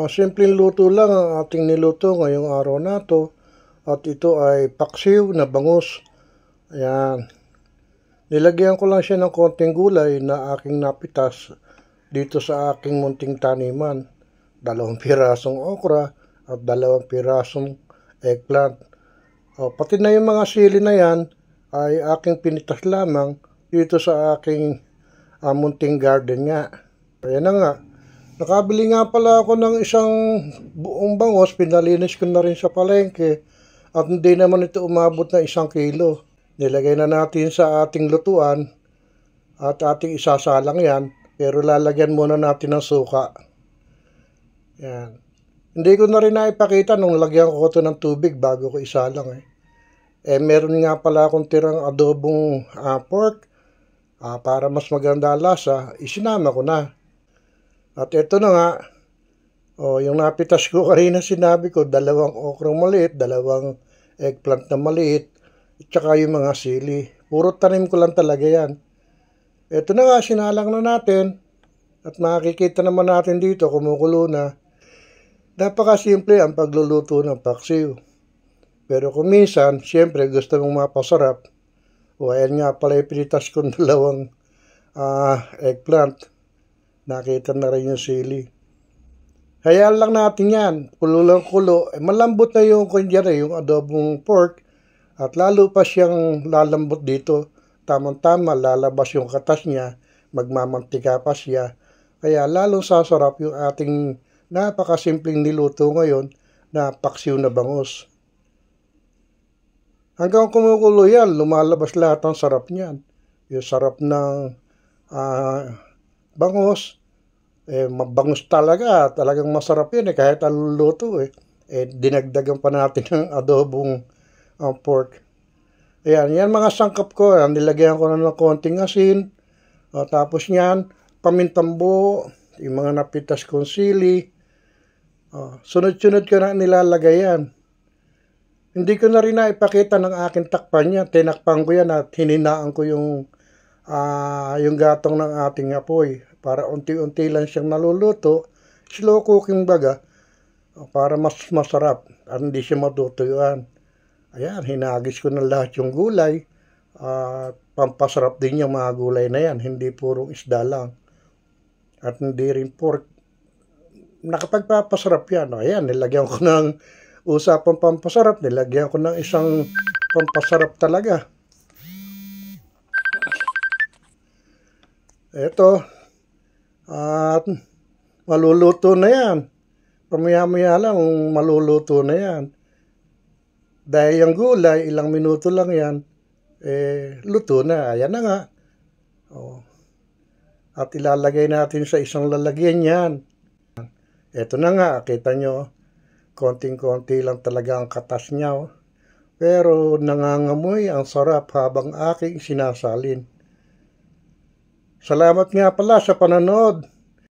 Simpleng luto lang ang ating niluto ngayong araw na to. At ito ay paksiw na bangus. Ayan. Nilagyan ko lang siya ng konting gulay na aking napitas dito sa aking munting taniman. 2 pirasong okra at 2 pirasong eggplant. Pati na yung mga sili na yan ay aking pinitas lamang dito sa aking munting garden nga. Ayan na nga. Nakabili nga pala ako ng isang buong bangos, pinalinis ko na rin sa palengke at hindi naman ito umabot na 1 kilo. Nilagay na natin sa ating lutuan at ating isasalang yan, pero lalagyan muna natin ng suka. Yan. Hindi ko na rin naipakita nung lagyan ko ito ng tubig bago ko isalang. Meron nga pala akong tirang adobong pork para mas maganda lasa, isinama ko na. At ito na nga, yung napitas ko kanina sinabi ko, 2 okrang maliit, 2 eggplant na maliit, at saka yung mga sili. Puro tanim ko lang talaga yan. Ito na nga, sinalang na natin. At makikita naman natin dito, kumukulo na. Napakasimple ang pagluluto ng paksiw. Pero kung minsan, siyempre gusto mong mapasarap. Ayan nga pala yung pinitas kong 2 eggplant. Nakita na rin yung sili. Hayaan lang natin yan. Kulo lang kulo. Malambot na yung kunyari, yung adobong pork. At lalo pa siyang lalambot dito. Tamang-tama, lalabas yung katas niya. Magmamantika pa siya. Kaya lalong sasarap yung ating napakasimpleng niluto ngayon na paksiw na bangus. Hanggang kumukulo yan, lumalabas lahat ang sarap niyan. Yung sarap ng bangus, mabangus talaga, talagang masarap yun kahit anong luto dinagdagan pa natin ng adobong pork. Ayan, yan mga sangkap ko, nilagyan ko na ng konting asin, tapos yan, pamintang buo, yung mga napitas kong sili, sunod-sunod ko na nilalagay yan. Hindi ko na rin naipakita ng aking takpan yan, tinakpan ko yan at hininaan ko yung gatong ng ating apoy para unti-unti lang siyang naluluto, slow cooking baga, para mas masarap at hindi siya matutuyuan. Ayan, hinagis ko na lahat yung gulay, pampasarap din yung mga gulay na yan, hindi purong isda lang at hindi rin pork. Nakapagpapasarap yan. Ayan, nilagyan ko ng usapang pampasarap, nilagyan ko ng isang pampasarap talaga. Ito, at maluluto na yan. Pamaya-maya lang, maluluto na yan. Dahil yung gulay, ilang minuto lang yan, luto na. Ayan na nga. At ilalagay natin sa isang lalagyan yan. Ito na nga, kita nyo, konting-konti lang talaga ang katas niya. Pero nangangamoy ang sarap habang aking sinasalin. Salamat nga pala sa panonood.